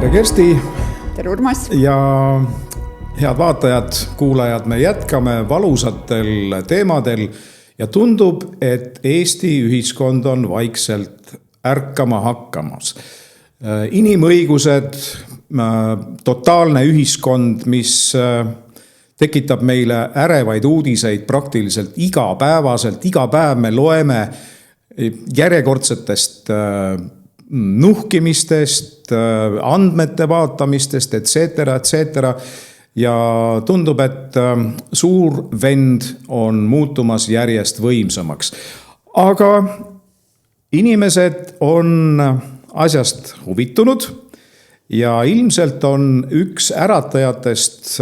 tere Kersti! Tere Urmas! Ja head vaatajad, kuulajad, me jätkame valusatel teemadel ja tundub, et Eesti ühiskond on vaikselt ärkama hakkamas. Inimõigused, totaalne ühiskond, mis tekitab meile ärevaid uudiseid praktiliselt igapäevaselt. Iga päev me loeme järjekordsetest nuhkimistest, andmete vaatamistest, etc. Ja tundub, et suur vend on muutumas järjest võimsamaks. Aga inimesed on asjast huvitunud ja ilmselt on üks äratajatest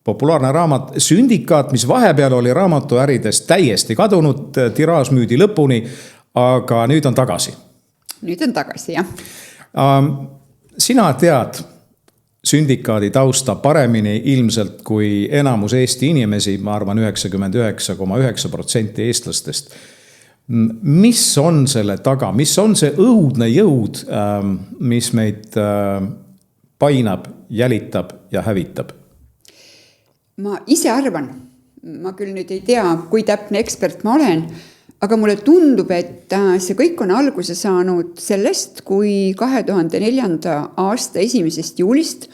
populaarne raamat Sündikaat, mis vahepeal oli raamatuäridest täiesti kadunud, tiraaž müüdi lõpuni, aga nüüd on tagasi. Nüüd on tagasi, jah. Sina tead Sündikaadi tausta paremini ilmselt kui enamus Eesti inimesi, ma arvan 99,9% eestlastest. Mis on selle taga? Mis on see õudne jõud, mis meid painab, jälitab ja hävitab? Ma ise arvan, ma küll nüüd ei tea, kui täpne ekspert ma olen, aga mulle tundub, et see kõik on alguse saanud sellest, kui 2004. aasta 1. juulist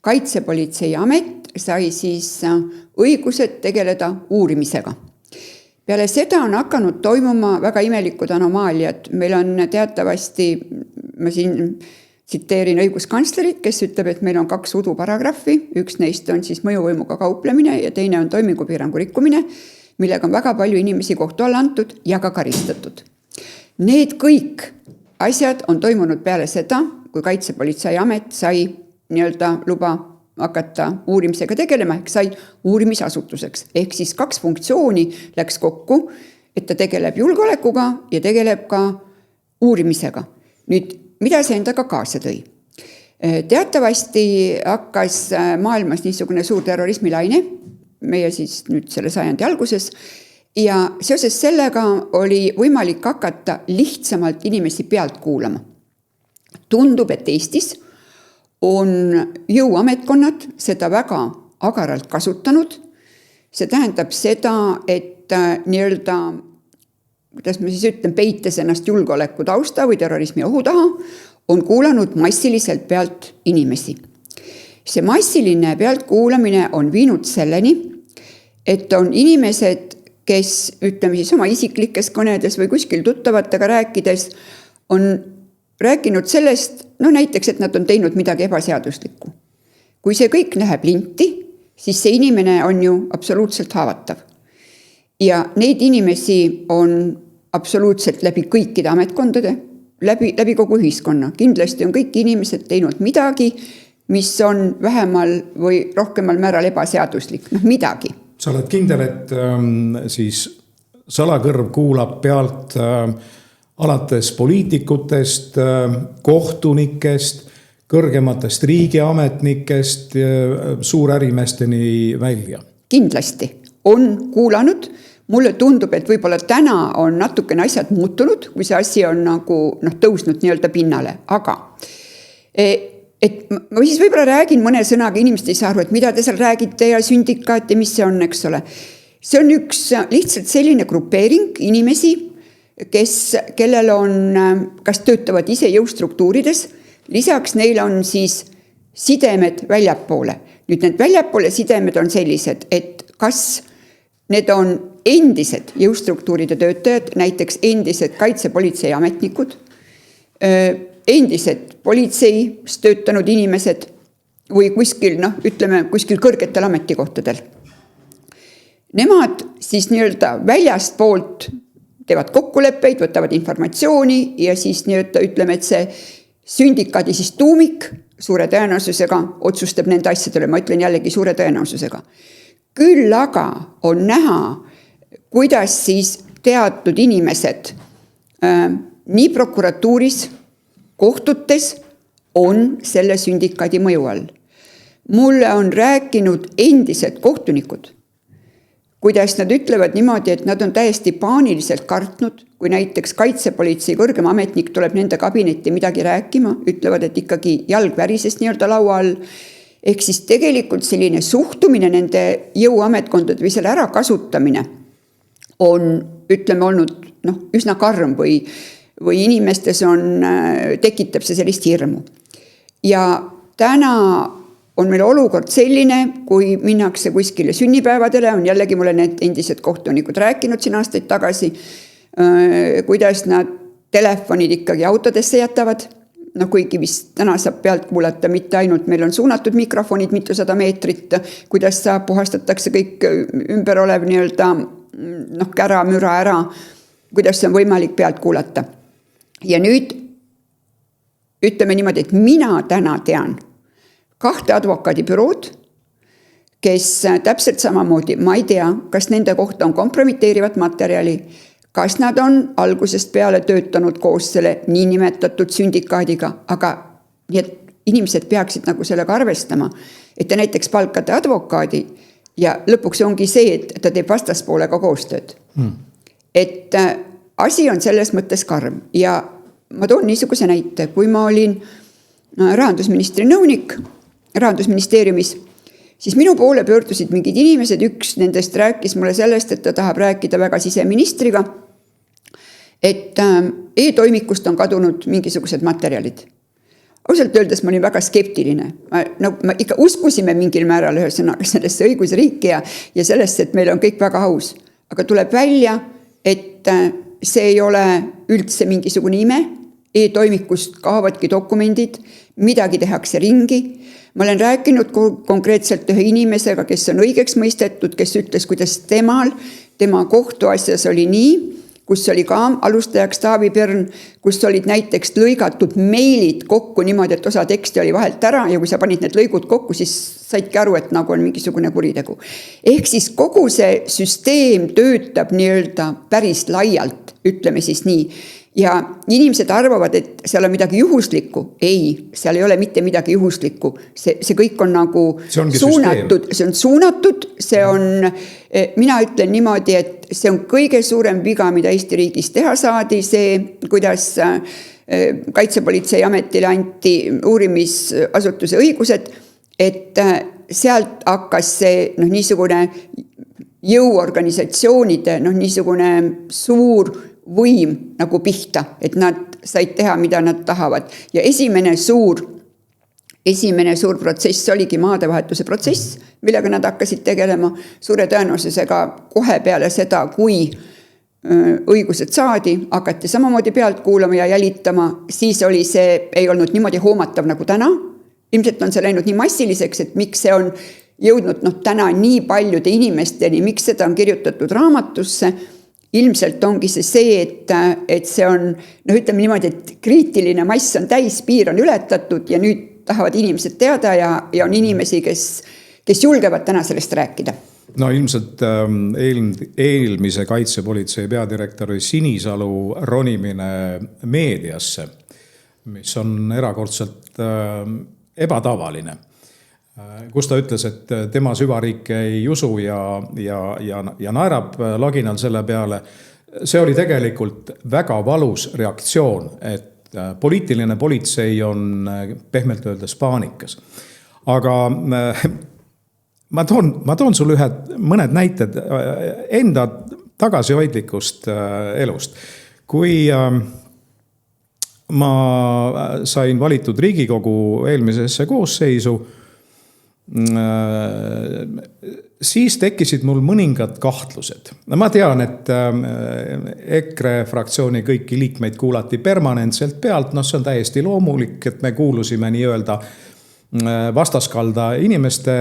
Kaitsepolitseiamet sai siis õigused tegeleda uurimisega. Peale seda on hakanud toimuma väga imelikud anomaaliad. Meil on teatavasti, ma siin tsiteerin õiguskantslerit, kes ütleb, et meil on 2 uduparagrahvi. Üks neist on siis mõjuvõimuga kauplemine ja teine on toimingupiirangu rikkumine, millega on väga palju inimesi kohtu alla antud ja ka karistatud. Need kõik asjad on toimunud peale seda, kui Kaitsepolitseiamet sai nii-öelda luba hakata uurimisega tegelema, ehk sai uurimisasutuseks. Ehk siis 2 funktsiooni läks kokku, et ta tegeleb julgeolekuga ja tegeleb ka uurimisega. Nüüd, mida see endaga kaasa tõi? Teatavasti hakkas maailmas niisugune suur terrorismilaine, meie siis nüüd selle sajandi alguses, ja seoses sellega oli võimalik hakata lihtsamalt inimesi pealt kuulama. Tundub, et Eestis on jõuametkonnad seda väga agaralt kasutanud. See tähendab seda, et nii-öelda, kuidas ma siis ütlen, peites ennast julgeoleku tausta või terrorismi ohu taha, on kuulanud massiliselt pealt inimesi. See massiline pealtkuulamine on viinud selleni, et on inimesed, kes ütleme siis oma isiklikes kõnedes või kuskil tuttavatega rääkides, on rääkinud sellest, näiteks, et nad on teinud midagi ebaseaduslikku. Kui see kõik läheb linti, siis see inimene on ju absoluutselt haavatav. Ja neid inimesi on absoluutselt läbi kõikide ametkondade, läbi kogu ühiskonna. Kindlasti on kõik inimesed teinud midagi, mis on vähemal või rohkemal määral ebaseaduslik, midagi. Sa oled kindel, et siis salakõrv kuulab pealt alates poliitikutest, kohtunikest, kõrgematest riigiametnikest, suurärimeesteni välja? Kindlasti on kuulanud. Mulle tundub, et võib-olla täna on natukene asjad muutunud, kui see asi on nagu tõusnud nii-öelda pinnale. Aga ma siis võib-olla räägin mõne sõnaga, inimesed ei saa aru, et mida te seal räägite ja Sündikaat ja mis see on, eks ole. See on üks lihtsalt selline grupeering inimesi, kellel on, kas töötavad ise jõustruktuurides, lisaks neil on siis sidemed väljapoole. Nüüd need väljapoole sidemed on sellised, et kas need on endised jõustruktuuride töötajad, näiteks endised Kaitsepolitseiametnikud, endised politseis töötanud inimesed või kuskil, kuskil kõrgetel ametikohtadel. Nemad siis nii-öelda väljast poolt teevad kokkuleppeid, võtavad informatsiooni ja siis nii-öelda ütleme, et see Sündikaadi siis tuumik suure tõenäosusega otsustab nende asjadele, ma ütlen jällegi suure tõenäosusega. Küll aga on näha, kuidas siis teatud inimesed nii prokuratuuris, kohtutes on selle Sündikaadi mõju all. Mulle on rääkinud endised kohtunikud, kuidas nad ütlevad niimoodi, et nad on täiesti paaniliselt kartnud, kui näiteks kaitsepolitsei kõrgem ametnik tuleb nende kabinetti midagi rääkima, ütlevad, et ikkagi jalg värises nii-öelda laua all. Ehk siis tegelikult selline suhtumine nende jõuametkondade või selle ärakasutamine on, ütleme, olnud üsna karm või inimestes tekitab see sellist hirmu. Ja täna on meil olukord selline, kui minnakse kuskile sünnipäevadele, on jällegi mulle need endised kohtunikud rääkinud siin aastaid tagasi, kuidas nad telefonid ikkagi autodesse jätavad. Kuigi vist täna saab pealt kuulata, mitte ainult meil on suunatud mikrofonid mitusada meetrit, kuidas puhastatakse kõik ümber olev nii-öelda kära, müra ära, kuidas see on võimalik pealt kuulata. Ja nüüd ütleme niimoodi, et mina täna tean 2 advokaadibürood, kes täpselt samamoodi, ma ei tea, kas nende kohta on kompromiteerivat materjali, kas nad on algusest peale töötanud koos selle niinimetatud sündikaadiga, aga nii et inimesed peaksid nagu sellega arvestama, et te näiteks palkate advokaadi ja lõpuks ongi see, et ta teeb vastaspoolega koostööd. Et asi on selles mõttes karm ja ma toon niisuguse näite, kui ma olin rahandusministri nõunik Rahandusministeeriumis, siis minu poole pöördusid mingid inimesed, üks nendest rääkis mulle sellest, et ta tahab rääkida väga siseministriga, et e-toimikust on kadunud mingisugused materjalid. Ausalt öeldes ma olin väga skeptiline. Me ikka uskusime mingil määral ühesõnaga sellesse õigusriiki ja sellesse, et meil on kõik väga aus. Aga tuleb välja, et see ei ole üldse mingisugune ime, e-toimikust kaovadki dokumendid, midagi tehakse ringi. Ma olen rääkinud konkreetselt ühe inimesega, kes on õigeks mõistetud, kes ütles, kuidas tema kohtuasjas oli nii, kus oli ka alustajaks Taavi Pern, kus olid näiteks lõigatud meilid kokku niimoodi, et osa teksti oli vahelt ära ja kui sa panid need lõigud kokku, siis saidki aru, et nagu on mingisugune kuritegu. Ehk siis kogu see süsteem töötab nii-öelda päris laialt, ütleme siis nii. Ja inimesed arvavad, et seal on midagi juhuslikku. Ei, seal ei ole mitte midagi juhuslikku. See kõik on nagu suunatud. See on suunatud, see on, mina ütlen niimoodi, et see on kõige suurem viga, mida Eesti riigis teha saadi, see, kuidas kaitsepolitsei ametile anti uurimisasutuse õigused, et sealt hakkas see niisugune jõuorganisatsioonide niisugune suur võim nagu pihta, et nad said teha, mida nad tahavad. Ja esimene suur protsess oligi maadevahetuse protsess, millega nad hakkasid tegelema suure tõenäosusega kohe peale seda, kui õigused saadi, hakati samamoodi pealt kuulama ja jälitama, siis oli see, ei olnud niimoodi hoomatav nagu täna. Ilmselt on see läinud nii massiliseks, et miks see on jõudnud täna nii paljude inimesteni, miks seda on kirjutatud raamatusse. Ilmselt ongi see, et see on, ütleme niimoodi, et kriitiline mass on täis, piir on ületatud ja nüüd tahavad inimesed teada ja on inimesi, kes julgevad täna sellest rääkida. No ilmselt eelmise kaitsepolitsei peadirektori Sinisalu ronimine meediasse, mis on erakordselt ebatavaline. Kus ta ütles, et tema süvariik ei usu ja naerab laginal selle peale. See oli tegelikult väga valus reaktsioon, et poliitiline politsei on pehmelt öeldes paanikas. Aga ma toon sulle mõned näited enda tagasihoidlikust elust. Kui ma sain valitud Riigikogu eelmisesse koosseisu, siis tekkisid mul mõningad kahtlused. Ma tean, et EKRE fraktsiooni kõiki liikmeid kuulati permanentselt pealt, see on täiesti loomulik, et me kuulusime nii-öelda vastaskalda inimeste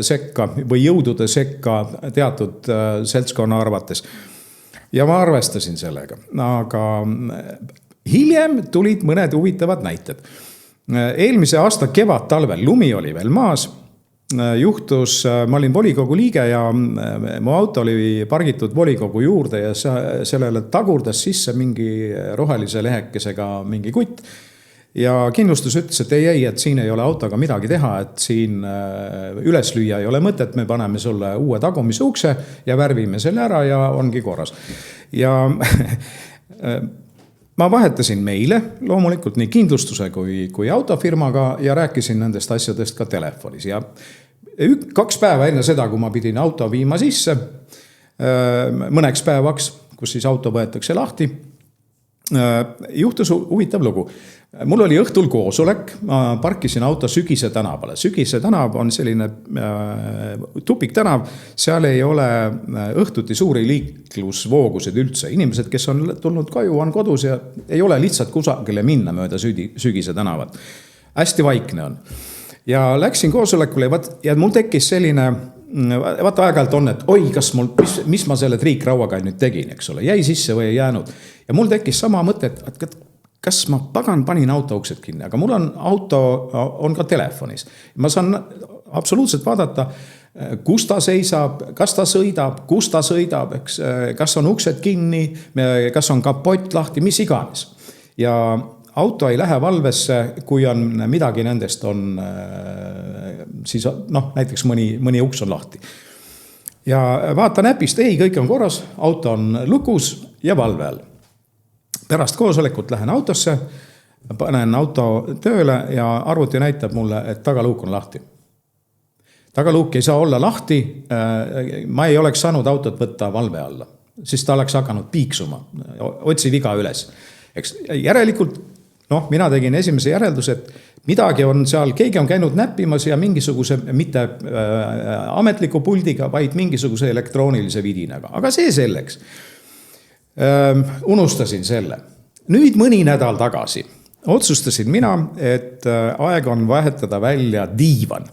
sekka või jõudude sekka teatud seltskonna arvates. Ja ma arvestasin sellega, aga hiljem tulid mõned huvitavad näited. Eelmise aasta kevad talvel lumi oli veel maas, juhtus, ma olin volikogu liige ja mu auto oli pargitud volikogu juurde ja sellele tagurdas sisse mingi rohelise lehekesega mingi kutt. ja kindlustus ütles, et ei, et siin ei ole autoga midagi teha, et siin üles lüüa ei ole mõtet, me paneme sulle uue tagumise ukse ja värvime selle ära ja ongi korras. Ja ma vahetasin meile loomulikult nii kindlustuse kui autofirmaga ja rääkisin nendest asjadest ka telefonis. Ja 2 päeva enne seda, kui ma pidin auto viima sisse mõneks päevaks, kus siis auto võetakse lahti, juhtus huvitav lugu. Mul oli õhtul koosolek, ma parkisin auto Sügise tänavale. Sügise tänav on selline tupiktänav, seal ei ole õhtuti suuri liiklusvoogusid üldse. Inimesed, kes on tulnud koju, on kodus ja ei ole lihtsalt kusagile minna mööda Sügise tänavat. Hästi vaikne on. Ja läksin koosolekule ja mul tekkis selline, vaata aeg-ajalt on, et oi, mis ma selle triikrauaga nüüd tegin, eks ole, jäi sisse või ei jäänud. Ja mul tekkis sama mõte, et kas ma panin auto uksed kinni, aga mul auto on ka telefonis. Ma saan absoluutselt vaadata, kus ta seisab, kas ta sõidab, kus ta sõidab, kas on uksed kinni, kas on kapott lahti, mis iganes. Ja auto ei lähe valvesse, kui on midagi nendest on, siis näiteks mõni uks on lahti. Ja vaatan äpist, ei, kõik on korras, auto on lukus ja valve all. Pärast koosolekut lähen autosse, panen auto tööle ja arvuti näitab mulle, et tagaluuk on lahti. Tagaluuk ei saa olla lahti, ma ei oleks saanud autot võtta valve alla, siis ta oleks hakanud piiksuma, otsi viga üles. Järelikult, mina tegin esimese järelduse, et midagi on seal, keegi on käinud näppimas ja mingisuguse, mitte ametliku puldiga, vaid mingisuguse elektroonilise vidinaga, aga see selleks. Unustasin selle. Nüüd mõni nädal tagasi otsustasin mina, et aeg on vahetada välja diivan.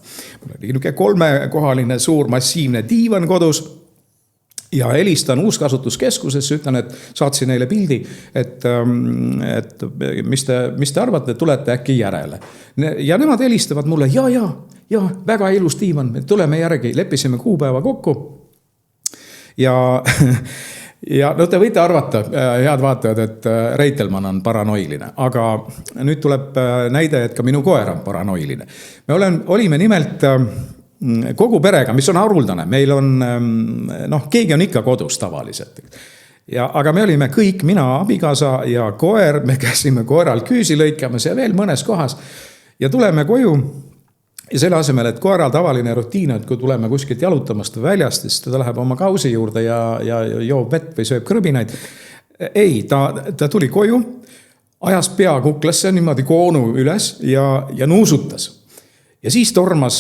Mul oli 3-kohaline suur massiivne diivan kodus ja helistan uuskasutuskeskusesse, ütlen, et saatsin neile pildi, et mis te arvate, tulete äkki järele. Ja nemad helistavad mulle, ja, väga ilus diivan, me tuleme järgi, leppisime kuupäeva kokku ja te võite arvata, head vaatajad, et Reitelmann on paranoiline, aga nüüd tuleb näide, et ka minu koer on paranoiline. Me olime nimelt kogu perega, mis on haruldane, meil on, keegi on ikka kodus tavaliselt. Aga me olime kõik, mina, abikaasa ja koer, me käisime koeral küüsi lõikamas ja veel mõnes kohas ja tuleme koju. Ja selle asemel, et koeral tavaline rutiin, et kui tuleme kuskilt jalutamast väljast, siis ta läheb oma kausi juurde ja joob vett või sööb krõbinaid. Ei, ta tuli koju, ajas pea kuklasse niimoodi koonu üles ja nuusutas. Ja siis tormas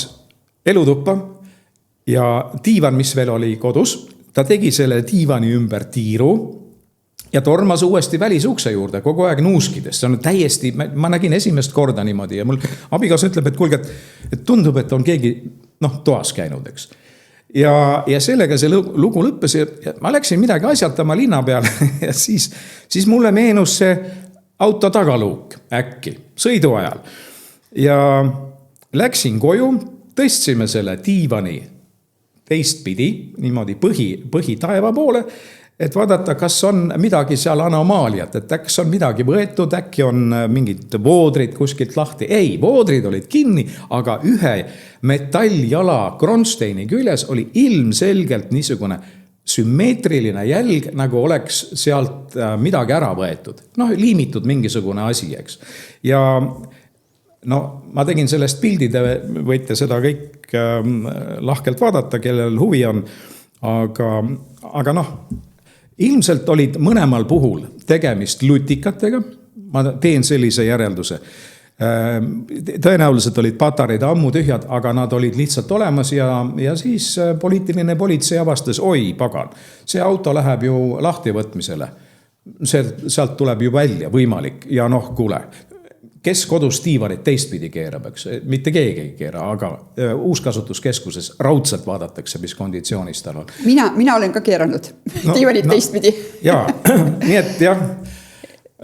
elutuppa ja diivan, mis veel oli kodus, ta tegi selle diivani ümber tiiru ja tormas uuesti välisukse juurde kogu aeg nuuskides. See on täiesti, ma nägin esimest korda niimoodi ja mul abigas ütleb, et kuulge, et tundub, et on keegi toas käinud, eks. Ja sellega see lugu lõppes ja ma läksin midagi asjatama linna peale ja siis mulle meenus see auto tagaluuk äkki sõidu ajal. Ja läksin koju, tõstsime selle diivani teistpidi, niimoodi põhi taeva poole, et vaadata, kas on midagi seal anomaaliat, et äkki on midagi võetud, äkki on mingid voodrid kuskilt lahti. Ei, voodrid olid kinni, aga ühe metalljala kronsteini küljes oli ilmselgelt niisugune sümmeetriline jälg, nagu oleks sealt midagi ära võetud. Liimitud mingisugune asi, eks. Ja ma tegin sellest pildide, võite seda kõik lahkelt vaadata, kellel huvi on, aga ilmselt olid mõlemal puhul tegemist lutikatega, ma teen sellise järelduse. Tõenäoliselt olid patareid ammu tühjad, aga nad olid lihtsalt olemas ja siis poliitiline politsei avastas, oi pagan, see auto läheb ju lahtivõtmisele. Sealt tuleb ju välja võimalik ja kuule, kes kodus diivanit teistpidi keerab, eks? Mitte keegi ei keera, aga uuskasutuskeskuses raudselt vaadatakse, mis konditsioonis tal on. Mina olen ka keeranud diivanit teistpidi. Jaa, nii et jah,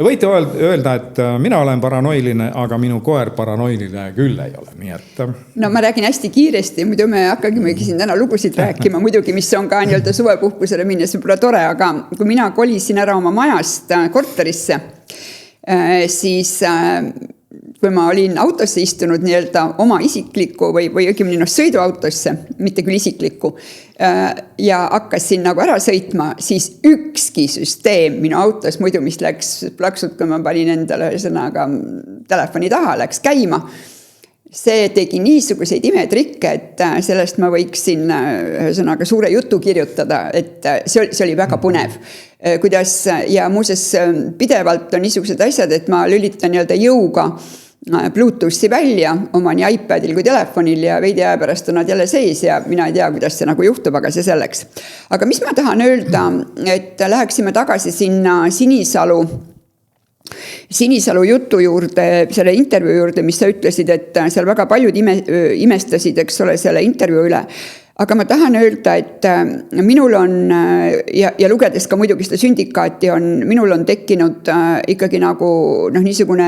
võite öelda, et mina olen paranoiline, aga minu koer paranoiline küll ei ole, nii et... ma räägin hästi kiiresti, muidu me hakkagimegi siin täna lugusid rääkima, muidugi, mis on ka nii-öelda suvepuhkusele minnes võib-olla tore, aga kui mina kolisin ära oma majast korterisse, siis kui ma olin autosse istunud nii-öelda oma isiklikku või õigemini sõiduautosse, mitte küll isiklikku, ja hakkasin nagu ära sõitma, siis ükski süsteem minu autos muidu, mis läks plaksult, kui ma panin endale sõnaga telefoni taha, läks käima. See tegi niisuguseid imetrikke, et sellest ma võiksin sõnaga suure jutu kirjutada, et see oli väga põnev. Kuidas, ja muuses pidevalt on niisugused asjad, et ma lülitan nii-öelda jõuga Bluetoothi välja oma nii iPadil kui telefonil ja veidi aja pärast on nad jälle sees ja mina ei tea, kuidas see nagu juhtub, aga see selleks. Aga mis ma tahan öelda, et läheksime tagasi sinna Sinisalu jutu juurde, selle intervjuu juurde, mis sa ütlesid, et seal väga paljud imestasid, eks ole, selle intervjuu üle. Aga ma tahan öelda, et minul on, ja lugedes ka muidugi seda sündikaati, minul on tekkinud ikkagi nagu niisugune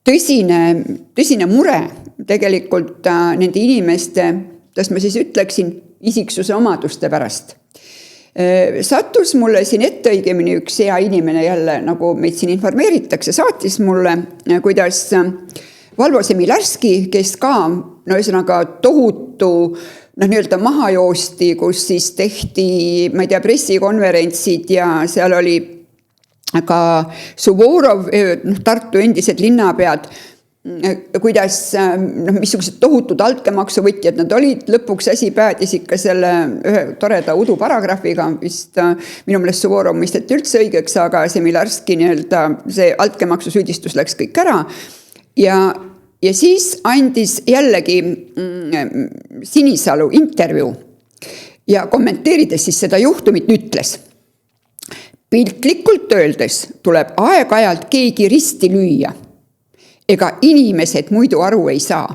tõsine mure tegelikult nende inimeste, kuidas ma siis ütleksin, isiksuse omaduste pärast. Sattus mulle siin ette õigemini üks hea inimene jälle, nagu meid siin informeeritakse, saatis mulle, kuidas Valvo Semilarski, kes ka, ühesõnaga tohutu, nii-öelda maha joosti, kus siis tehti, ma ei tea, pressikonverentsid ja seal oli ka Suvorov, Tartu endised linnapead, kuidas missugused tohutud altkäemaksuvõtjad nad olid, lõpuks asi päädis ikka selle ühe toreda udu paragrahviga, vist minu meelest Suvorov mõisteti üldse õigeks, aga Semilarski nii-öelda see altkäemaksusüüdistus läks kõik ära ja siis andis jällegi Sinisalu intervjuu ja kommenteerides siis seda juhtumit ütles, piltlikult öeldes tuleb aeg-ajalt keegi risti lüüa, ega inimesed muidu aru ei saa.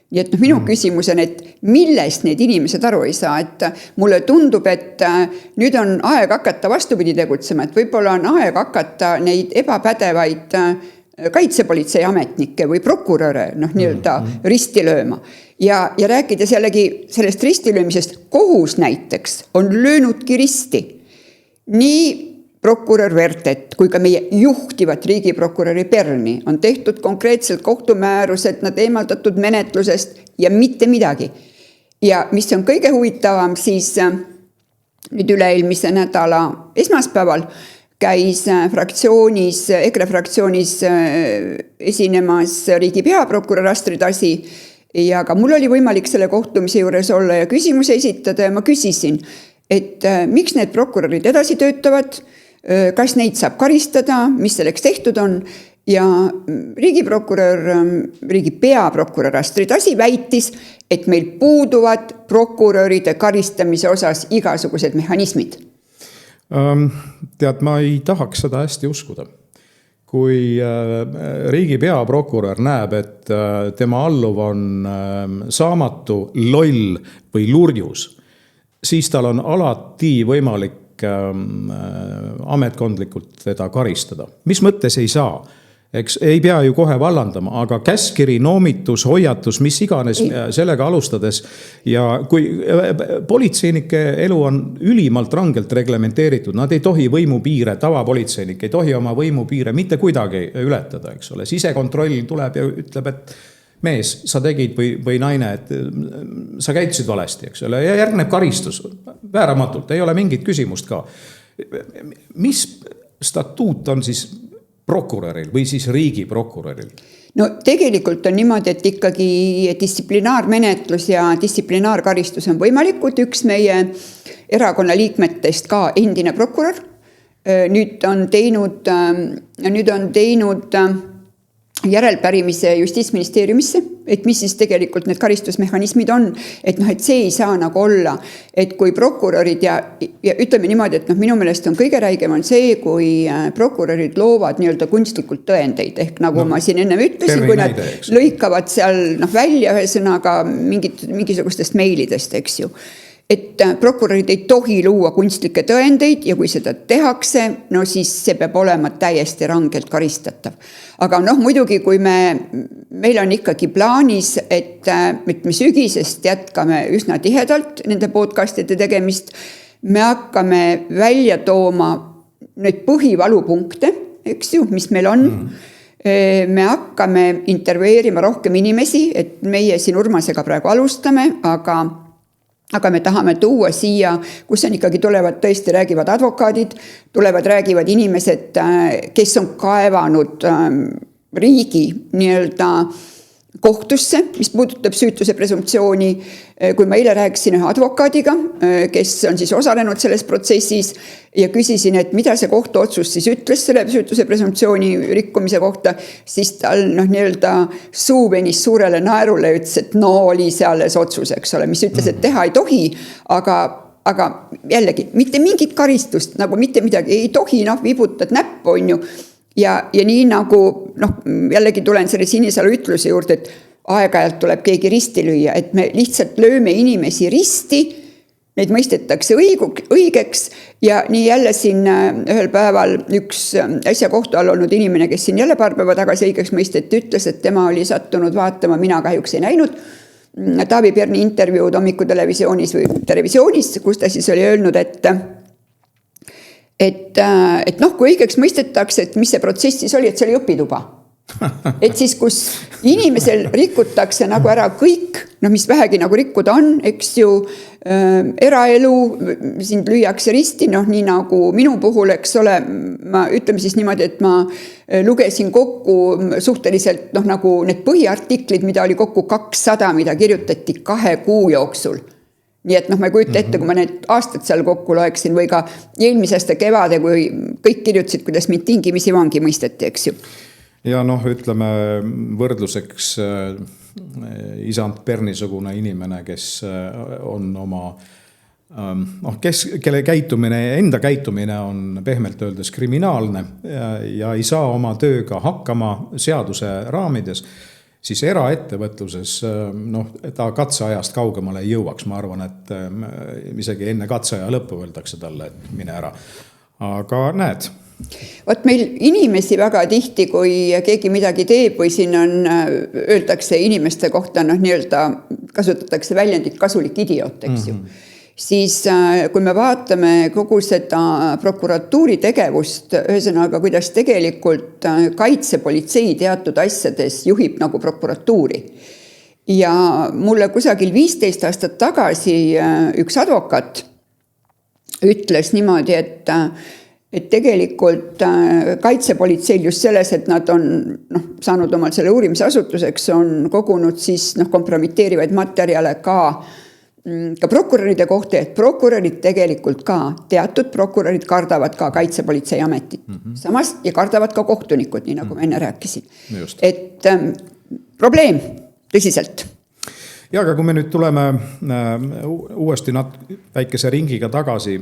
Nii et minu küsimus on, et millest need inimesed aru ei saa, et mulle tundub, et nüüd on aeg hakata vastupidi tegutsema, et võib-olla on aeg hakata neid ebapädevaid kaitsepolitsei ametnikke või prokuröre nii-öelda risti lööma. Ja rääkides jällegi sellest ristilöömisest, kohus näiteks on löönudki risti. Nii prokurör Vertet kui ka meie juhtivat riigiprokuröri Perni on tehtud konkreetselt kohtumäärused, nad eemaldatud menetlusest ja mitte midagi. Ja mis on kõige huvitavam, siis nüüd üle-eelmise nädala esmaspäeval käis EKRE fraktsioonis esinemas riigi peaprokurör Astrid Asi ja ka mul oli võimalik selle kohtumise juures olla ja küsimusi esitada ja ma küsisin, et miks need prokurörid edasi töötavad, kas neid saab karistada, mis selleks tehtud on ja riigi peaprokurör Astrid Asi väitis, et meil puuduvad prokuröride karistamise osas igasugused mehhanismid. Tead, ma ei tahaks seda hästi uskuda. Kui riigi peaprokurör näeb, et tema alluv on saamatu, loll või lurjus, siis tal on alati võimalik ametkondlikult teda karistada. Mis mõttes ei saa? Eks ei pea ju kohe vallandama, aga käskiri, noomitus, hoiatus, mis iganes sellega alustades. Ja kui politseinike elu on ülimalt rangelt reglementeeritud, nad ei tohi võimupiire, tavapolitseinik ei tohi oma võimupiire mitte kuidagi ületada, eks ole. Sisekontroll tuleb ja ütleb, et mees, sa tegid või naine, et sa käitusid valesti, eks ole, ja järgneb karistus vääramatult, ei ole mingit küsimust ka. Mis statuut on siis prokuröril või siis riigiprokuröril? No tegelikult on niimoodi, et ikkagi distsiplinaarmenetlus ja distsiplinaarkaristus on võimalikud. Üks meie erakonna liikmetest ka endine prokurör nüüd on teinud järelpärimise Justiitsministeeriumisse, et mis siis tegelikult need karistusmehhanismid on, et see ei saa nagu olla, et kui prokurörid ja ütleme niimoodi, et minu meelest on kõige räigem on see, kui prokurörid loovad nii-öelda kunstlikult tõendeid, ehk nagu ma siin enne ütlesin, kui nad lõikavad seal välja ühesõnaga mingisugustest meilidest, eks ju. Et prokurörid ei tohi luua kunstlikke tõendeid ja kui seda tehakse, siis see peab olema täiesti rangelt karistatav. Aga muidugi, kui meil on ikkagi plaanis, et me sügisest jätkame üsna tihedalt nende podcastide tegemist, me hakkame välja tooma need põhivalupunkte, eks ju, mis meil on. me hakkame intervjueerima rohkem inimesi, et meie siin Urmasega praegu alustame, aga me tahame tuua siia, kus on ikkagi tulevad, tõesti räägivad advokaadid, tulevad, räägivad inimesed, kes on kaevanud riigi nii-öelda kohtusse, mis puudutab süütuse presumptsiooni. Kui ma eile rääkisin ühe advokaadiga, kes on siis osalenud selles protsessis ja küsisin, et mida see kohtuotsus siis ütles selle süütuse presumptsiooni rikkumise kohta, siis tal nii-öelda suu venis suurele naerule ütles, et no oli see alles otsus, eks ole, mis ütles, et teha ei tohi, aga jällegi mitte mingit karistust, nagu mitte midagi ei tohi, vibutad näppu, on ju. Ja nii nagu, jällegi tulen selle Sinisalu ütluse juurde, et aeg-ajalt tuleb keegi risti lüüa, et me lihtsalt lööme inimesi risti, neid mõistetakse õigeks ja nii jälle siin ühel päeval üks äsja kohtu all olnud inimene, kes siin jälle paar päeva tagasi õigeks mõisteti, ütles, et tema oli sattunud vaatama, mina kahjuks ei näinud, Taavi Perni intervjuud hommikutelevisioonis või televisioonis, kus ta siis oli öelnud, et kui õigeks mõistetakse, et mis see protsessis oli, et see oli õpituba. Et siis, kus inimesel rikutakse nagu ära kõik, mis vähegi nagu rikkuda on, eks ju, eraelu, sind lüüakse risti, nii nagu minu puhul, eks ole, ma ütleme siis niimoodi, et ma lugesin kokku suhteliselt nagu need põhiartiklid, mida oli kokku 200, mida kirjutati 2 kuu jooksul. Nii et ma ei kujuta ette, kui ma need aastad seal kokku loeksin või ka eelmise aasta kevade, kui kõik kirjutasid, kuidas mind tingimisi vangi mõisteti, eks ju. Ja ütleme võrdluseks isand Perni-sugune inimene, kes on oma, kelle enda käitumine on pehmelt öeldes kriminaalne ja ei saa oma tööga hakkama seaduse raamides, siis eraettevõtluses ta katseajast kaugemale ei jõuaks. Ma arvan, et isegi enne katseaja lõppu öeldakse talle, et mine ära. Aga näed. Võt meil inimesi väga tihti, kui keegi midagi teeb või siin on, öeldakse inimeste kohta, nii-öelda kasutatakse väljendit kasulik idioot, eks ju. Siis kui me vaatame kogu seda prokuratuuri tegevust, ühesõnaga, kuidas tegelikult kaitsepolitsei teatud asjades juhib nagu prokuratuuri. Ja mulle kusagil 15 aastat tagasi üks advokat ütles niimoodi, et tegelikult kaitsepolitseil just selles, et nad on saanud omal selle uurimisasutuseks, on kogunud siis kompromiteerivaid materjale ka prokuröride kohta, et prokurörid tegelikult ka, teatud prokurörid kardavad ka kaitsepolitsei ametit. Samas ja kardavad ka kohtunikud, nii nagu ma enne rääkisin. Just. Et probleem tõsiselt. Ja, aga kui me nüüd tuleme uuesti väikese ringiga tagasi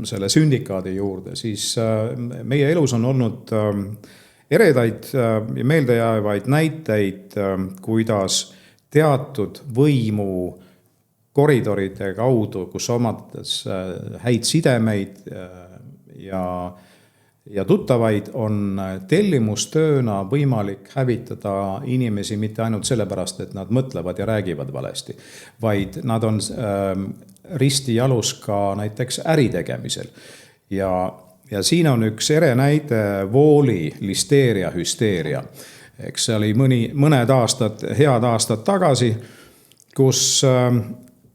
selle sündikaadi juurde, siis meie elus on olnud eredaid ja meeldejäävaid näiteid, kuidas teatud võimu koridoride kaudu, kus omades häid sidemeid ja tuttavaid, on tellimustööna võimalik hävitada inimesi mitte ainult sellepärast, et nad mõtlevad ja räägivad valesti, vaid nad on risti jalus ka näiteks äritegemisel. Ja siin on üks ere näide Vooli listeeria hüsteeria. Eks see oli mõned aastad, head aastad tagasi, kus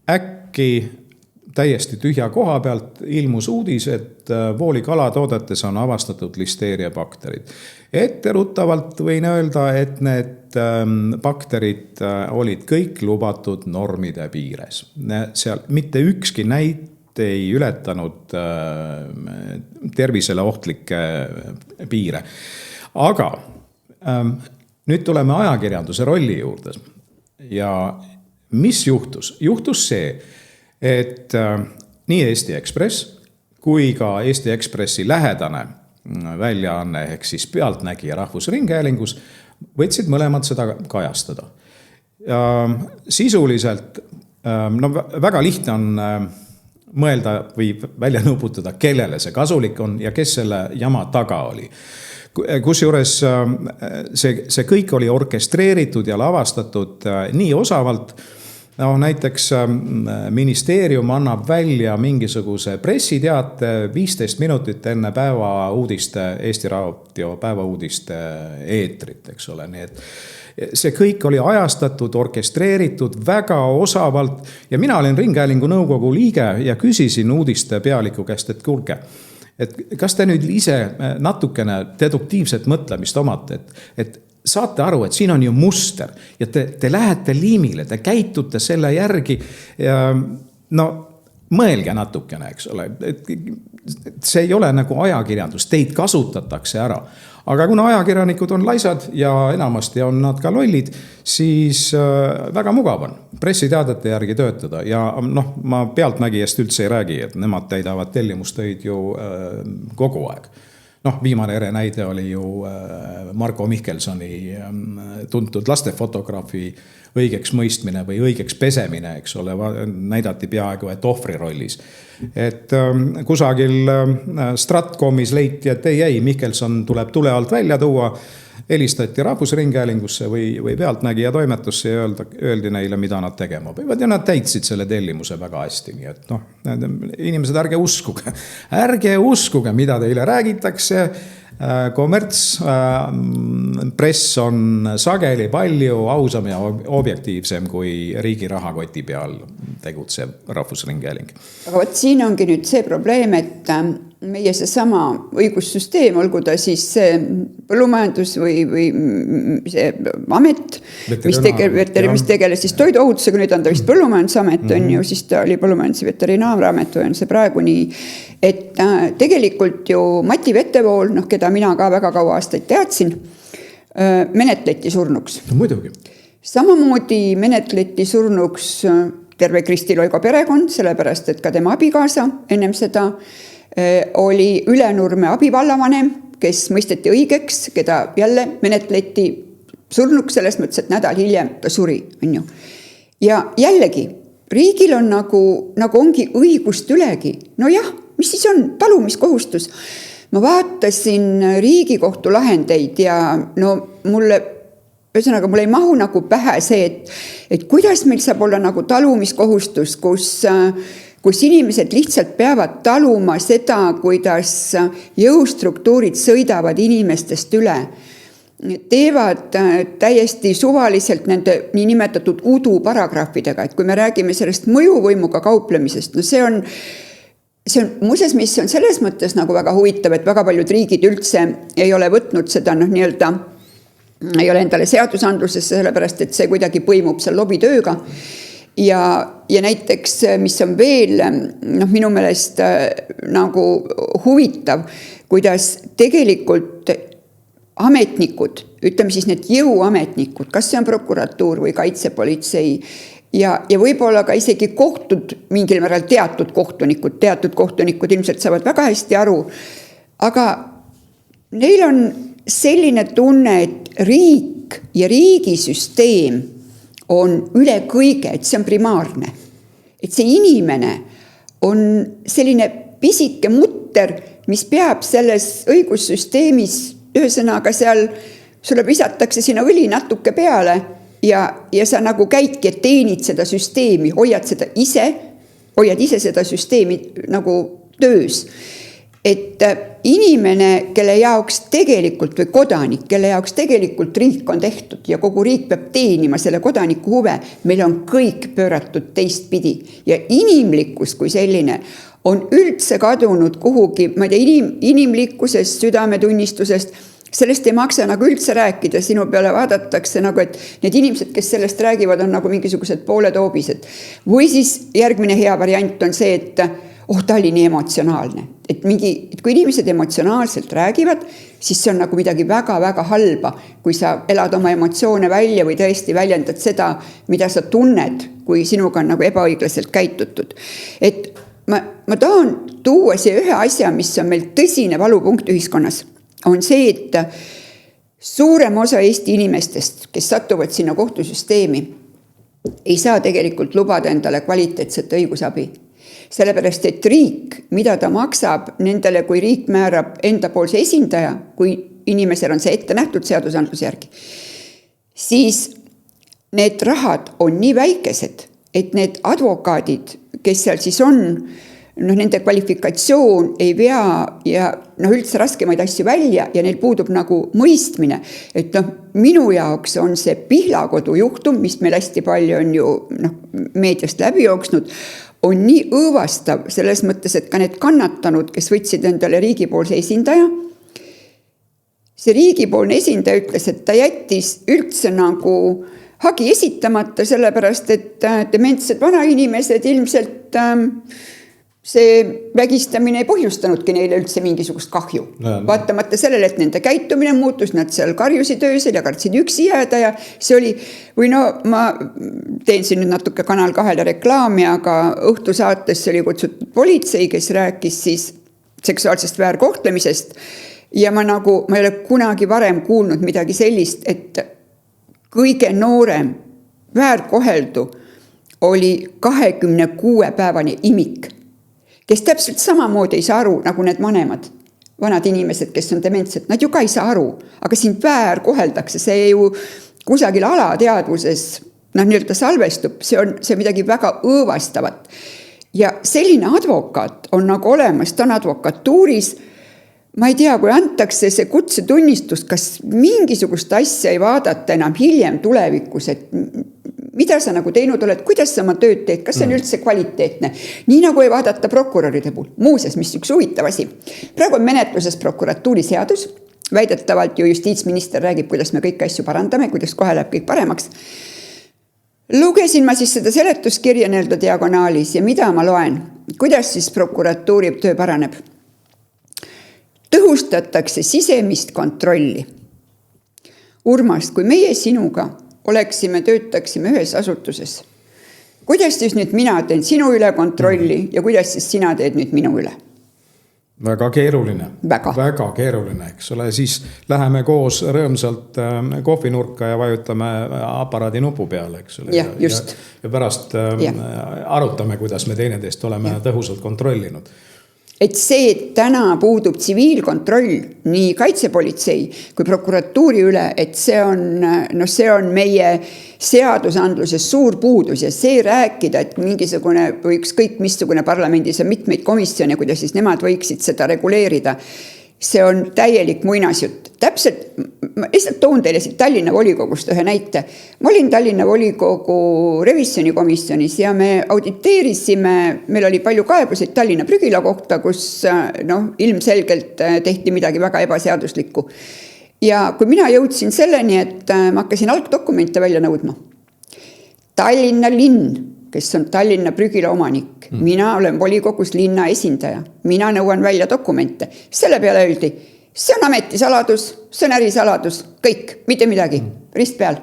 äkki täiesti tühja koha pealt ilmus uudis, et Vooli kalatoodetes on avastatud listeeria bakterid. Etteruttavalt võin öelda, et need bakterid olid kõik lubatud normide piires. Seal mitte ükski näit ei ületanud tervisele ohtlikke piire. Aga nüüd tuleme ajakirjanduse rolli juurde. Ja mis juhtus? Juhtus see, et nii Eesti Ekspress kui ka Eesti Ekspressi lähedane väljaanne ehk siis Pealtnägija Rahvusringhäälingus võtsid mõlemad seda kajastada. Ja sisuliselt väga lihtne on mõelda või välja nõuputada, kellele see kasulik on ja kes selle jama taga oli. Kusjuures see kõik oli orkestreeritud ja lavastatud nii osavalt, no näiteks ministeerium annab välja mingisuguse pressiteate 15 minutit enne päevauudiste, Eesti Raadio päevauudiste eetrit, eks ole, nii et see kõik oli ajastatud, orkestreeritud väga osavalt ja mina olin Ringhäälingu nõukogu liige ja küsisin uudiste pealiku käest, et kuulge, et kas te nüüd ise natukene deduktiivset mõtlemist omate, et saate aru, et siin on ju muster ja te lähete liimile, te käitute selle järgi ja no mõelge natukene, eks ole, et see ei ole nagu ajakirjandus, teid kasutatakse ära. Aga kuna ajakirjanikud on laisad ja enamasti on nad ka lollid, siis väga mugav on pressiteadete järgi töötada ja noh, ma pealtnägijast üldse ei räägi, et nemad täidavad tellimustöid ju kogu aeg. Noh, viimane ere näide oli ju Marko Mihkelsoni tuntud lastefotograafi õigeks mõistmine või õigeks pesemine, eks ole, näidati peaaegu, et ohvri rollis. Et kusagil Stratcomis leiti, et ei, Mihkelson tuleb tule alt välja tuua, helistati Rahvusringhäälingusse või pealtnägija toimetusse ja öeldi neile, mida nad tegema võivad ja nad täitsid selle tellimuse väga hästi. Nii et noh, inimesed, ärge uskuge, mida teile räägitakse. Kommertspress on sageli palju ausam ja objektiivsem kui riigi rahakoti peal tegutsev Rahvusringhääling. Aga võt siin ongi nüüd see probleem, et meie see sama õigussüsteem, olgu ta siis see põllumajandus või see amet, mis tegeles siis toiduohutusega, nüüd on ta vist põllumajandusamet, on ju, siis ta oli põllumajandus- ja veterinaaramet või on see praegu nii, et tegelikult ju Mati Vetevool, noh, keda mina ka väga kaua aastaid teadsin, menetleti surnuks. No muidugi. Samamoodi menetleti surnuks terve Kristi Loigo perekond, sellepärast, et ka tema abikaasa ennem seda oli Ülenurme abivallavanem, kes mõisteti õigeks, keda jälle menetleti surnuks selles mõttes, et nädal hiljem ta suri, on ju. Ja jällegi, riigil on nagu ongi õigust ülegi. No jah, mis siis on talumiskohustus? Ma vaatasin Riigikohtu lahendeid ja no mulle ei mahu nagu pähe see, et kuidas meil saab olla nagu talumiskohustus, kus inimesed lihtsalt peavad taluma seda, kuidas jõustruktuurid sõidavad inimestest üle. Teevad täiesti suvaliselt nende niinimetatud udu paragrahvidega, et kui me räägime sellest mõjuvõimuga kauplemisest, no see on muuseas, mis on selles mõttes nagu väga huvitav, et väga paljud riigid üldse ei ole võtnud seda nii-öelda ei ole endale seadusandlusesse, sellepärast, et see kuidagi põimub seal lobitööga. Ja näiteks, mis on veel minu meelest nagu huvitav, kuidas tegelikult ametnikud, ütleme siis need jõuametnikud, kas see on prokuratuur või kaitsepolitsei ja võib-olla ka isegi kohtud, mingil määral teatud kohtunikud ilmselt saavad väga hästi aru, aga neil on selline tunne, et riik ja riigisüsteem on üle kõige, et see on primaarne. Et see inimene on selline pisike mutter, mis peab selles õigussüsteemis, ühesõnaga seal sulle visatakse sinna õli natuke peale ja sa nagu käidki, et teenid seda süsteemi, hoiad ise seda süsteemi nagu töös. Et inimene, kelle jaoks tegelikult või kodanik, kelle jaoks tegelikult riik on tehtud ja kogu riik peab teenima selle kodaniku huve, meil on kõik pööratud teistpidi. Ja inimlikkus kui selline on üldse kadunud kuhugi, ma ei tea, inimlikkusest, südametunnistusest, sellest ei maksa nagu üldse rääkida, sinu peale vaadatakse nagu, et need inimesed, kes sellest räägivad, on nagu mingisugused pooletoobised. Või siis järgmine hea variant on see, et ta oli nii emotsionaalne. Et kui inimesed emotsionaalselt räägivad, siis see on nagu midagi väga-väga halba, kui sa elad oma emotsioone välja või tõesti väljendad seda, mida sa tunned, kui sinuga on nagu ebaõiglaselt käitutud. Et ma tahan tuua siia ühe asja, mis on meil tõsine valupunkt ühiskonnas, on see, et suurem osa Eesti inimestest, kes satuvad sinna kohtusüsteemi, ei saa tegelikult lubada endale kvaliteetset õigusabi. Sellepärast, et riik, mida ta maksab nendele, kui riik määrab endapoolse esindaja, kui inimesel on see ette nähtud seadusandluse järgi, siis need rahad on nii väikesed, et need advokaadid, kes seal siis on, nende kvalifikatsioon ei vea ja üldse raskemaid asju välja ja neil puudub nagu mõistmine. Et minu jaoks on see Pihlakodu juhtum, mis meil hästi palju on ju meediast läbi jooksnud, on nii õõvastav selles mõttes, et ka need kannatanud, kes võtsid endale riigipoolse esindaja, see riigipoolne esindaja ütles, et ta jättis üldse nagu hagi esitamata, sellepärast, et dementsed vanainimesed ilmselt see vägistamine ei põhjustanudki neile üldse mingisugust kahju. Vaatamata sellele, et nende käitumine muutus, nad seal karjusid öösel ja kartsid üksi jääda ja see oli, ma teen siin nüüd natuke Kanal 2 reklaami, aga õhtusaates oli kutsutud politsei, kes rääkis siis seksuaalsest väärkohtlemisest ja ma ei ole kunagi varem kuulnud midagi sellist, et kõige noorem väärkoheldu oli 26-päevane imik, kes täpselt samamoodi ei saa aru, nagu need vanad inimesed, kes on dementsed, nad ju ka ei saa aru, aga sind väärkoheldakse, see ju kusagil alateadvuses nii-öelda salvestub, see on midagi väga õõvastavat. Ja selline advokaat on nagu olemas, ta on advokatuuris, ma ei tea, kui antakse see kutsetunnistus, kas mingisugust asja ei vaadata enam hiljem tulevikus, et mida sa nagu teinud oled, kuidas sa oma tööd teed, kas see on üldse kvaliteetne. Nii nagu ei vaadata prokuröride puhul. Muuses, mis üks huvitav asi. Praegu on menetluses prokuratuuri seadus. Väidetavalt ju justiitsminister räägib, kuidas me kõik asju parandame, kuidas kohe läheb kõik paremaks. Lugesin ma siis seda seletuskirja nii-öelda diagonaalis ja mida ma loen, kuidas siis prokuratuuri töö paraneb. Tõhustatakse sisemist kontrolli. Urmas, kui meie sinuga töötaksime ühes asutuses. Kuidas siis nüüd mina teen sinu üle kontrolli ja kuidas siis sina teed nüüd minu üle? Väga keeruline. Väga keeruline, eks ole. Siis läheme koos rõõmsalt kohvinurka ja vajutame aparaadi nupu peale, eks ole. Ja pärast arutame, kuidas me teineteist oleme tõhusalt kontrollinud. Et see, et täna puudub tsiviilkontroll nii kaitsepolitsei kui prokuratuuri üle, et see on meie seadusandluses suur puudus ja see rääkida, et mingisugune või ükskõik missugune parlamendis on mitmeid komisjone, kuidas siis nemad võiksid seda reguleerida. See on täielik muinasjutt. Täpselt, ma lihtsalt toon teile siit Tallinna volikogust ühe näite. Ma olin Tallinna volikogu revisjonikomisjonis ja me auditeerisime, meil oli palju kaebuseid Tallinna prügila kohta, kus ilmselgelt tehti midagi väga ebaseaduslikku. Ja kui mina jõudsin selleni, et ma hakkasin algdokumente välja nõudma. Tallinna linn, kes on Tallinna prügila omanik, mina olen volikogus linna esindaja, mina nõuan välja dokumente. Selle peale öeldi, see on ametisaladus, see on ärisaladus, kõik, mitte midagi, rist peal.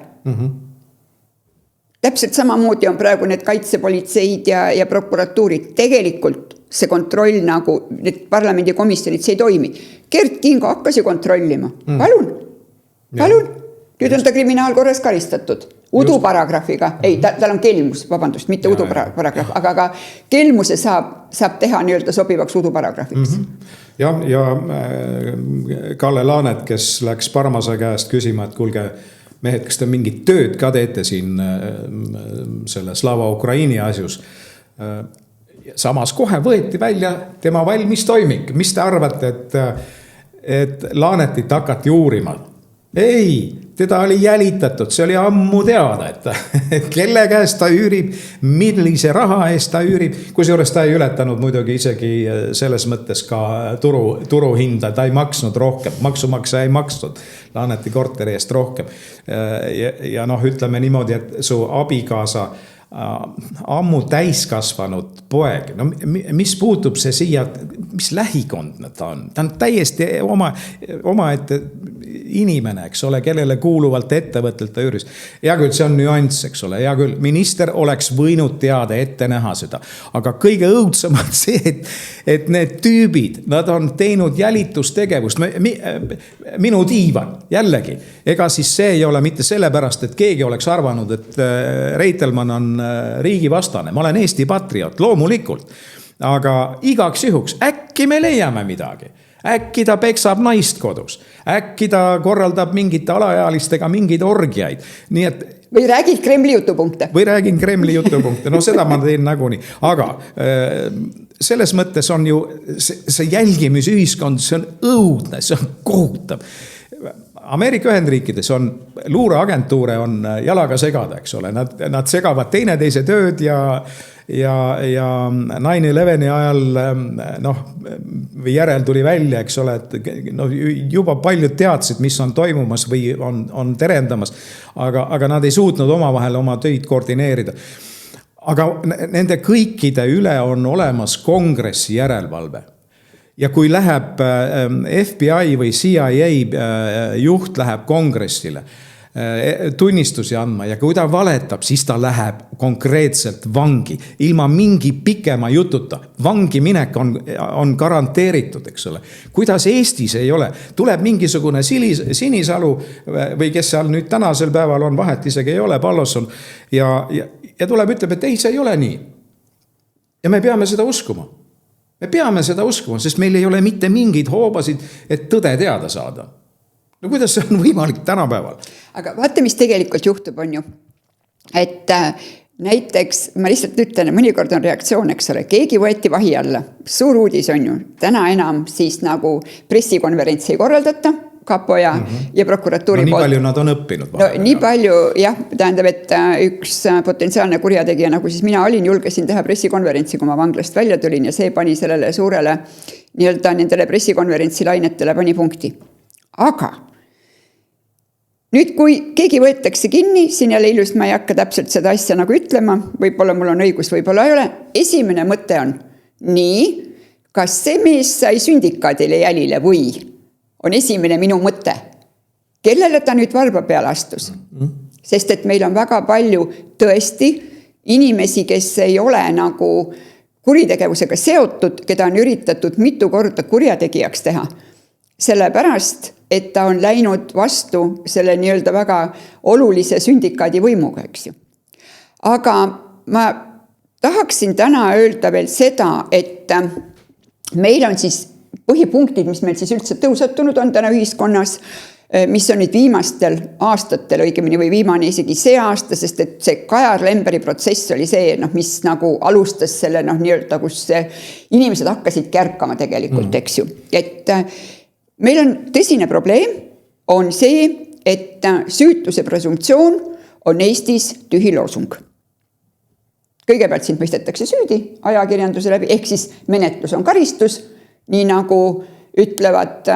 Täpselt samamoodi on praegu need kaitsepolitseid ja prokuratuurid. Tegelikult see kontroll nagu, need parlamendikomisjonid, see ei toimi. Gert Kingo hakkas ju kontrollima. Palun. Nüüd on ta kriminaalkorras karistatud. Uduparagraafiga, ei, tal on kelmus, vabandust, mitte uduparagraaf, aga kelmuse saab teha nii-öelda sobivaks uduparagraafiks. Ja Kalle Laanet, kes läks Parmase käest küsima, et kuulge, mehed, kas te mingit tööd ka teete siin selle Slava Ukraini asjus. Samas kohe võeti välja tema valmis toimik. Mis te arvate, et Laanetit hakati uurima? Ei, teda oli jälitatud, see oli ammu teada, et kelle käest ta üürib, millise raha eest ta üürib, kusjuures ta ei ületanud muidugi isegi selles mõttes ka turuhinda, ta ei maksnud rohkem, maksumaksja ei maksnud Laaneti korteri eest rohkem. Ja ütleme niimoodi, et su abikaasa ammu täiskasvanud poeg, mis puutub see siia, mis lähikondne ta on? Ta on täiesti oma ette inimene, eks ole, kellele kuuluvalt ettevõttelt ta üüris. Ja küll, see on nüanss, eks ole, ja küll, minister oleks võinud teada ette näha seda. Aga kõige õudsemalt see, et need tüübid, nad on teinud jälitustegevust. Minu diivan, jällegi, ega siis see ei ole mitte sellepärast, et keegi oleks arvanud, et Reitelmann on riigi vastane. Ma olen Eesti patriot, loomulikult. Aga igaks juhuks, äkki me leiame midagi. Äkki ta peksab naist kodus. Äkki ta korraldab mingite alaealistega mingeid orgiaid. Nii et Või räägid Kremli jutupunkte. Või räägin Kremli jutupunkte, no seda ma teen nagunii. Aga selles mõttes on ju see jälgimisühiskond, see on õudne, see on kohutav. Ameerika Ühendriikides on luureagentuure on jalaga segada, eks ole. Nad segavad teineteise tööd ja 9/11 ajal või järel tuli välja, eks ole, et juba paljud teadsid, mis on toimumas või on terendamas, aga nad ei suutnud omavahel oma töid koordineerida. Aga nende kõikide üle on olemas kongressi järelevalve. Ja kui läheb FBI või CIA juht läheb kongressile tunnistusi andma ja kui ta valetab, siis ta läheb konkreetselt vangi. Ilma mingi pikema jututa. Vangi minek on garanteeritud, eks ole. Kuidas Eestis ei ole? Tuleb mingisugune Sinisalu või kes seal nüüd tänasel päeval on, vahet isegi ei ole, Palloson. Ja tuleb ütleb, et ei, see ei ole nii. Ja me peame seda uskuma. Me peame seda uskuma, sest meil ei ole mitte mingeid hoobasid, et tõde teada saada. No kuidas see on võimalik tänapäeval? Aga vaata, mis tegelikult juhtub on ju. Et näiteks, ma lihtsalt ütlen, mõnikord on reaktsioon, eks ole, keegi võeti vahi alla. Suur uudis on ju. Täna enam siis nagu pressikonverentsi ei korraldata, kapo ja prokuratuuri poolt. Nii palju nad on õppinud. No, nii palju, jah, tähendab, et üks potentsiaalne kurjategija, nagu siis mina olin, julgesin teha pressikonverentsi, kui ma vanglast välja tulin ja see pani sellele suurele nii-öelda nendele pressikonverentsi lainetele pani punkti. Aga nüüd, kui keegi võetakse kinni, siin jälle ilust ma ei hakka täpselt seda asja nagu ütlema, võib-olla mul on õigus, võib-olla ei ole. Esimene mõte on, nii, kas see mees sai sündikaadile jälile või on esimene minu mõte, kellele ta nüüd varba peale astus. Sest et meil on väga palju tõesti inimesi, kes ei ole nagu kuritegevusega seotud, keda on üritatud mitu korda kurjategijaks teha. Sellepärast, et ta on läinud vastu selle nii-öelda väga olulise sündikaadi võimuga, eks ju. Aga ma tahaksin täna öelda veel seda, et meil on siis põhipunktid, mis meil siis üldse tõusetunud on täna ühiskonnas, mis on nüüd viimastel aastatel, õigemini või viimane isegi see aasta, sest et see Kajar Lemberi protsess oli see, mis nagu alustas selle nii-öelda, kus inimesed hakkasid kärkama tegelikult, eks ju. Et meil on tõsine probleem, on see, et süütuse presumptsioon on Eestis tühi loosung. Kõigepealt sind mõistetakse süüdi ajakirjanduse läbi, ehk siis menetlus on karistus, nii nagu ütlevad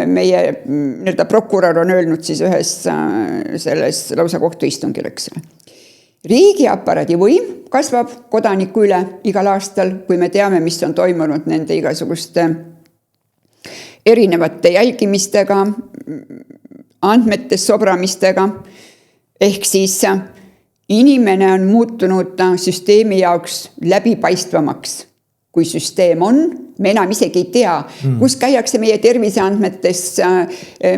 meie nii-öelda prokurör on öelnud siis ühes selles lausa kohtuistungil, eks ole. Riigiaparaadi võim kasvab kodaniku üle igal aastal, kui me teame, mis on toimunud nende igasuguste erinevate jälgimistega, andmete sobramistega, ehk siis inimene on muutunud süsteemi jaoks läbipaistvamaks, kui süsteem on. Me enam isegi ei tea, kus käiakse meie terviseandmetes.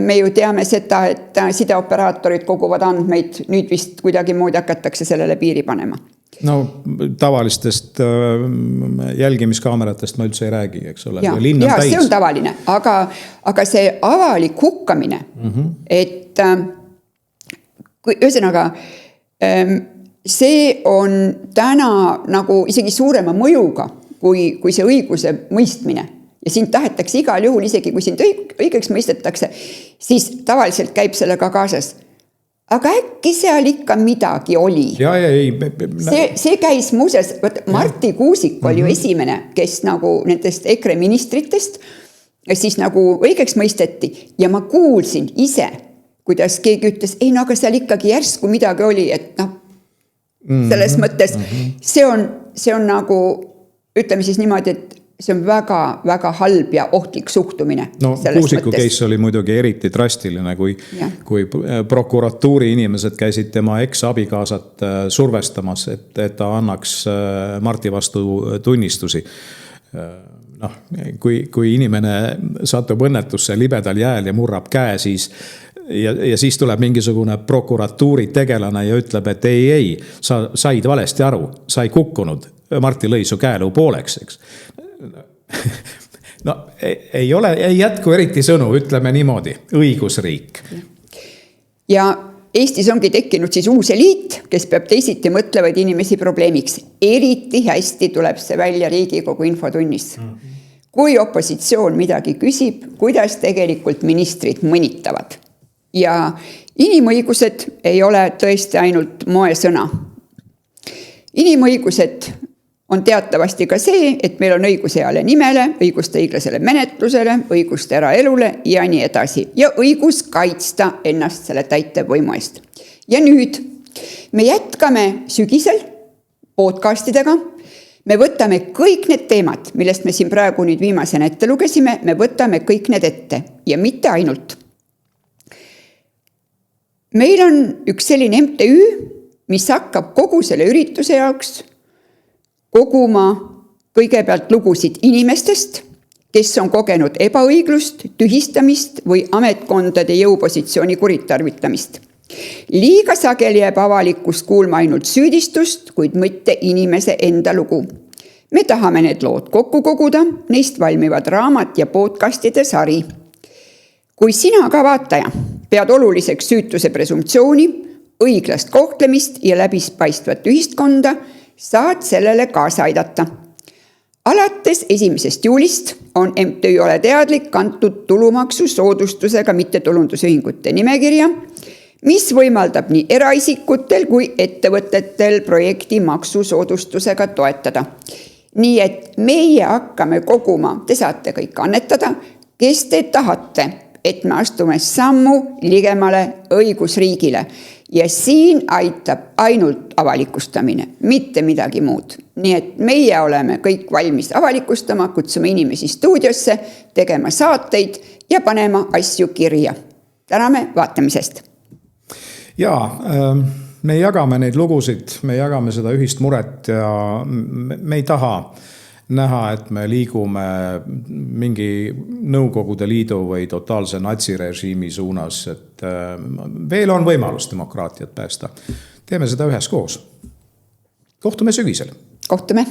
Me ju teame seda, et sideoperaatorid koguvad andmeid, nüüd vist kuidagi moodi hakatakse sellele piiri panema. No tavalistest jälgimiskaameratest ma üldse ei räägi, eks ole. Ja see on tavaline, aga see avalik hukkamine, et ühesõnaga see on täna nagu isegi suurema mõjuga, kui see õiguse mõistmine. Ja siin tahetakse igal juhul, isegi kui sind õigeks mõistetakse, siis tavaliselt käib sellega kaasas. Aga äkki seal ikka midagi oli. See käis muuseas, Marti Kuusik oli ju esimene, kes nagu nendest EKRE ministritest siis nagu õigeks mõisteti. Ja ma kuulsin ise, kuidas keegi ütles, ei no aga seal ikkagi järsku midagi oli, et selles mõttes see on nagu ütleme siis niimoodi, et see on väga, väga halb ja ohtlik suhtumine. No Kuusiku case oli muidugi eriti drastiline, kui prokuratuuri inimesed käisid tema eks-abikaasat survestamas, et ta annaks Marti vastu tunnistusi. Kui inimene satub õnnetusse libedal jääl ja murrab käe, ja siis tuleb mingisugune prokuratuuri tegelane ja ütleb, et ei, sa said valesti aru, sa ei kukkunud. Marti lõi su käeluu pooleks, eks. No ei jätku eriti sõnu, ütleme niimoodi, õigusriik. Ja Eestis ongi tekkinud siis uus eliit, kes peab teisiti mõtlevaid inimesi probleemiks. Eriti hästi tuleb see välja Riigikogu infotunnis. Kui opositsioon midagi küsib, kuidas tegelikult ministrid mõnitavad. Ja inimõigused ei ole tõesti ainult moesõna. Inimõigused on teatavasti ka see, et meil on õigus heale nimele, õigust õiglasele menetlusele, õigust eraelule ja nii edasi. Ja õigus kaitsta ennast selle täitevvõimu eest. Ja nüüd me jätkame sügisel podcastidega. Me võtame kõik need teemad, millest me siin praegu nüüd viimasena ette lugesime, me võtame kõik need ette ja mitte ainult. Meil on üks selline MTÜ, mis hakkab kogu selle ürituse jaoks koguma kõigepealt lugusid inimestest, kes on kogenud ebaõiglust, tühistamist või ametkondade jõupositsiooni kuritarvitamist. Liiga sageli jääb avalikkus kuulma ainult süüdistust, kuid mitte inimese enda lugu. Me tahame need lood kokku koguda, neist valmivad raamat ja podcastide sari. Kui sina ka vaataja pead oluliseks süütuse presumptsiooni, õiglast kohtlemist ja läbipaistvat ühiskonda, saad sellele kaasa aidata. Alates 1. juulist on MTÜ Ole teadlik kantud tulumaksu soodustusega mittetulundusühingute nimekirja, mis võimaldab nii eraisikutel kui ettevõtetel projekti maksusoodustusega toetada. Nii et meie hakkame koguma, te saate kõik annetada, kes te tahate, et me astume sammu ligemale õigusriigile. Ja siin aitab ainult avalikustamine, mitte midagi muud. Nii et meie oleme kõik valmis avalikustama, kutsume inimesi stuudiosse, tegema saateid ja panema asju kirja. Täname vaatamisest. Jaa, me jagame neid lugusid, me jagame seda ühist muret ja me ei taha näha, et me liigume mingi Nõukogude Liidu või totaalse natsirežiimi suunas, et veel on võimalus demokraatiat päästa. Teeme seda üheskoos. Kohtume sügisel. Kohtume.